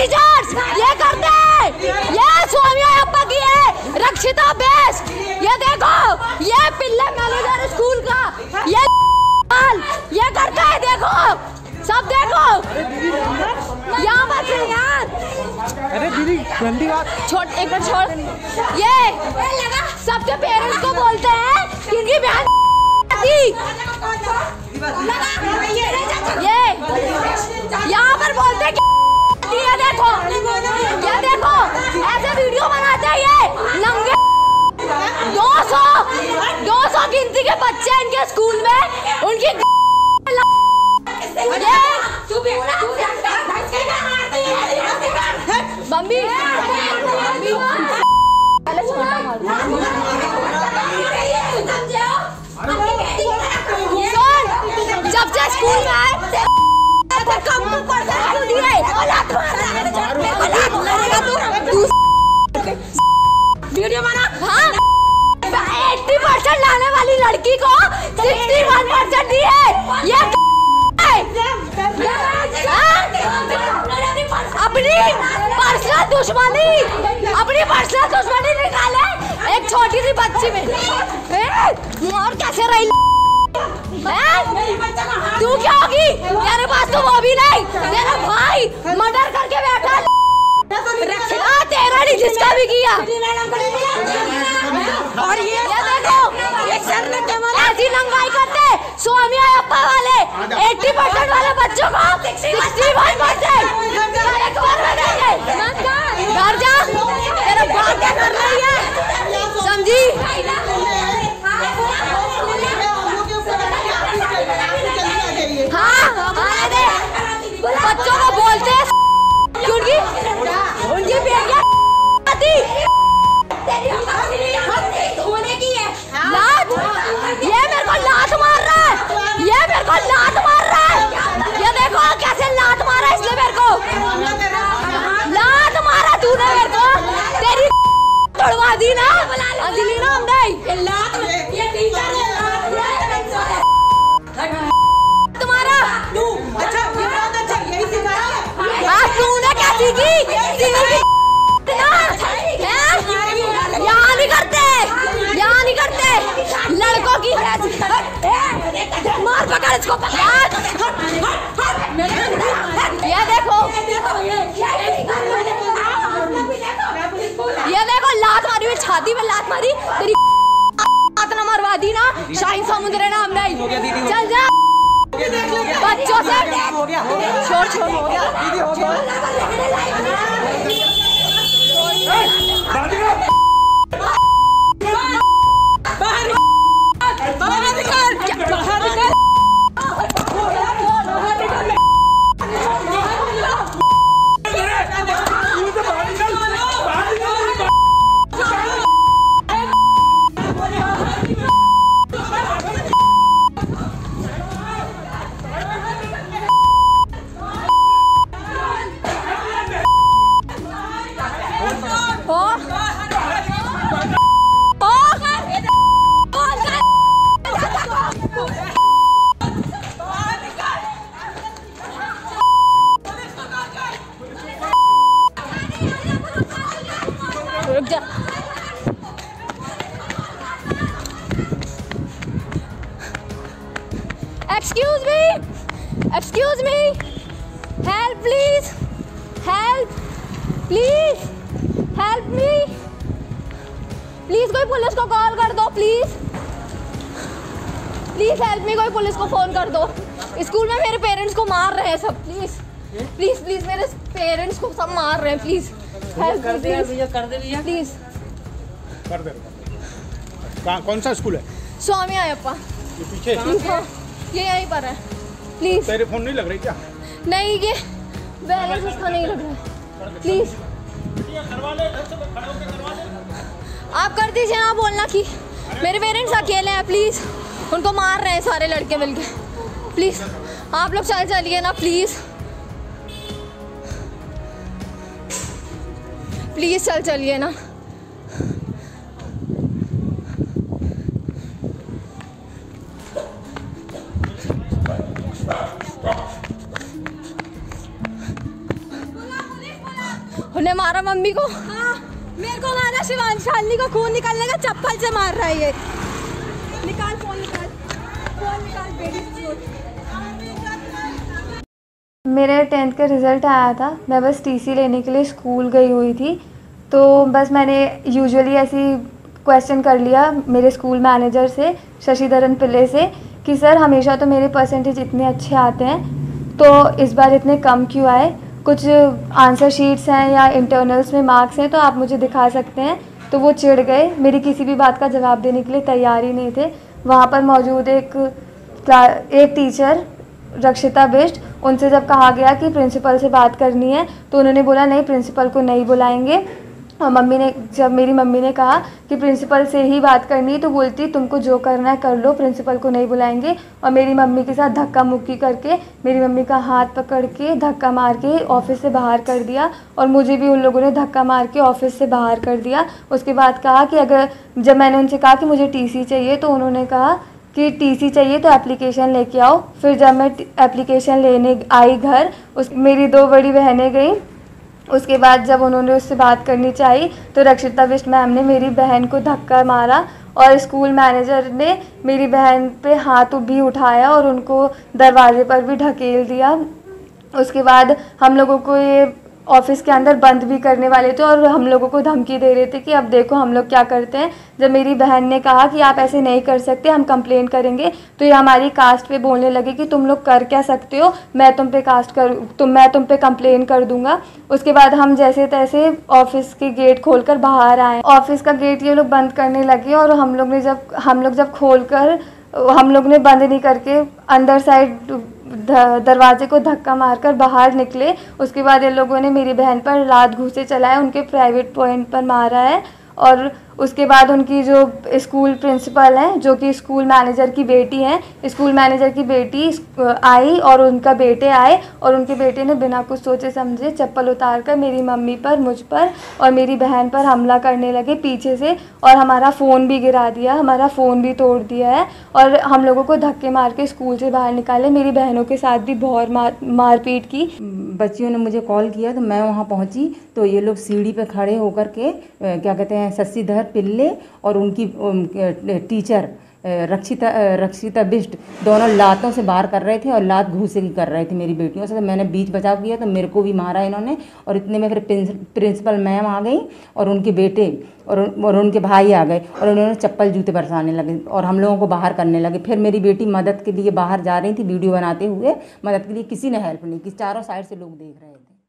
Teachers ये करते हैं, ये स्वामी अयप्पा की है रक्षिता बेस्ट। ये देखो ये पिल्ले मैनेजर स्कूल का ये करता है, देखो सब देखो यहाँ पर यार। अरे दीदी गंदी बात छोड़, एक बार छोड़। ये सबके पेरेंट्स को बोलते हैं कि इनकी बहन ये यहाँ पर बोलते हैं कि ये देखो ऐसे वीडियो बनाते हैं ये नंगे। 200 गिनती के बच्चे इनके स्कूल में, उनकी बम्बी जब से स्कूल में आए वीडियो बना। हाँ 80% लाने वाली लड़की को 61% दिए। ये अपनी पर्सनल दुश्मनी निकाले एक छोटी सी बच्ची में। और कैसे रही तू क्या होगी? तेरे पास तो वो भी नहीं, तेरा भाई मर्डर करके बैठा। तेरा नहीं जिसका भी किया। और ये देखो ऐसी नंगाई करते स्वामी अयप्पा वाले 80% वाले बच्चों को 61%। घर जा, तेरा बात क्या कर रही है समझी? हाँ बच्चों को बोलते हैं क्योंकि उनकी बेटियां होने की है। लात ये मेरे को लात मार रहा है, ये देखो कैसे लात मारा इसने मेरे को। लात मारा तूने मेरे को, तेरी तोड़वा दी ना अंजलि ना हमने। तुम्हारा तूने क्या सीखी? यहाँ नहीं करते लड़कों की। मार पकड़ इसको, ये देखो लात मारी हुई, छाती में लात मारी तेरी लात ना मरवा दी ना। शाहीन समुद्र नाम नहीं। चल जा बच्चों से छोड़ हो गया। Excuse me, help please, help me, please कोई पुलिस को कॉल कर दो, प्लीज हेल्प मी, कोई पुलिस को फोन कर दो। स्कूल में मेरे पेरेंट्स को मार रहे हैं सब, प्लीज मेरे पेरेंट्स को सब मार रहे हैं, प्लीज हेल्प कर दे भैया प्लीज कर दे। कौन सा स्कूल है? स्वामी अयप्पा। ये पीछे ये यहीं पर है, प्लीज। तेरे फोन नहीं लग रही क्या? नहीं, ये बैलेंस उसका नहीं लग रहा है, प्लीज आप कर दीजिए ना। बोलना कि मेरे पेरेंट्स अकेले हैं, प्लीज उनको मार रहे हैं सारे लड़के मिलके, प्लीज आप लोग चलिए ना, प्लीज चलिए ना। इसने मारा मम्मी को। हाँ, मेरे को मारा। शिवानी को खून निकलने का, चप्पल से मार रहा है ये। निकाल फोन, निकाल फोन, निकाल बेटी। मेरे 10th का रिज़ल्ट आया था। मैं बस टीसी लेने के लिए स्कूल गई हुई थी, तो बस मैंने यूजुअली ऐसी क्वेश्चन कर लिया मेरे स्कूल मैनेजर से, शशिधरन पिल्ले से, कि सर हमेशा तो मेरे परसेंटेज इतने अच्छे आते हैं, तो इस बार इतने कम क्यों आए? कुछ आंसर शीट्स हैं या इंटरनल्स में मार्क्स हैं तो आप मुझे दिखा सकते हैं। तो वो चिढ़ गए, मेरी किसी भी बात का जवाब देने के लिए तैयार ही नहीं थे। वहाँ पर मौजूद एक टीचर रक्षिता बिष्ट, उनसे जब कहा गया कि प्रिंसिपल से बात करनी है तो उन्होंने बोला नहीं, प्रिंसिपल को नहीं बुलाएंगे। और जब मेरी मम्मी ने कहा कि प्रिंसिपल से ही बात करनी है तो बोलती तुमको जो करना है कर लो, प्रिंसिपल को नहीं बुलाएंगे। और मेरी मम्मी के साथ धक्का मुक्की करके मेरी मम्मी का हाथ पकड़ के धक्का मार के ऑफिस से बाहर कर दिया, और मुझे भी उन लोगों ने धक्का मार के ऑफिस से बाहर कर दिया। उसके बाद कहा कि जब मैंने उनसे कहा कि मुझे टीसी चाहिए तो उन्होंने कहा कि टीसी चाहिए तो एप्लीकेशन लेके आओ। फिर जब मैं एप्लीकेशन लेने आई घर, मेरी 2 बड़ी बहनें गई। उसके बाद जब उन्होंने उससे बात करनी चाहिए तो रक्षिता बिष्ट मैम ने मेरी बहन को धक्का मारा, और स्कूल मैनेजर ने मेरी बहन पे हाथ भी उठाया और उनको दरवाजे पर भी ढकेल दिया। उसके बाद हम लोगों को ये ऑफिस के अंदर बंद भी करने वाले थे और हम लोगों को धमकी दे रहे थे कि अब देखो हम लोग क्या करते हैं। जब मेरी बहन ने कहा कि आप ऐसे नहीं कर सकते, हम कंप्लेन करेंगे, तो ये हमारी कास्ट पे बोलने लगे कि तुम लोग कर क्या सकते हो, मैं तुम पे कंप्लेन कर दूंगा। उसके बाद हम जैसे तैसे ऑफिस के गेट खोलकर बाहर आए। ऑफिस का गेट ये लोग बंद करने लगे, और हम लोग जब खोलकर, हम लोग ने बंद नहीं करके अंदर साइड दरवाजे को धक्का मारकर बाहर निकले। उसके बाद इन लोगों ने मेरी बहन पर लात घूंसे चलाए, उनके प्राइवेट पॉइंट पर मारा है। और उसके बाद उनकी जो स्कूल प्रिंसिपल हैं, जो कि स्कूल मैनेजर की बेटी हैं, स्कूल मैनेजर की बेटी आई और उनका बेटे आए, और उनके बेटे ने बिना कुछ सोचे समझे चप्पल उतारकर मेरी मम्मी पर, मुझ पर और मेरी बहन पर हमला करने लगे पीछे से, और हमारा फ़ोन भी गिरा दिया, हमारा फ़ोन भी तोड़ दिया है, और हम लोगों को धक्के मार के स्कूल से बाहर निकाले। मेरी बहनों के साथ भी बहुत मारपीट की। बच्चियों ने मुझे कॉल किया तो मैं वहाँ पहुँची तो ये लोग सीढ़ी पे खड़े होकर के क्या कहते हैं, शशिधर पिल्ले और उनकी टीचर रक्षिता बिष्ट दोनों लातों से बाहर कर रहे थे और लात घूसे की कर रहे थे मेरी बेटियों से। तो मैंने बीच बचाव किया तो मेरे को भी मारा इन्होंने, और इतने में फिर प्रिंसिपल मैम आ गई और उनके बेटे और उनके भाई आ गए, और उन्होंने चप्पल जूते बरसाने लगे और हम लोगों को बाहर करने लगे। फिर मेरी बेटी मदद के लिए बाहर जा रही थी वीडियो बनाते हुए, मदद के लिए किसी ने हेल्प नहीं की, चारों साइड से लोग देख रहे थे।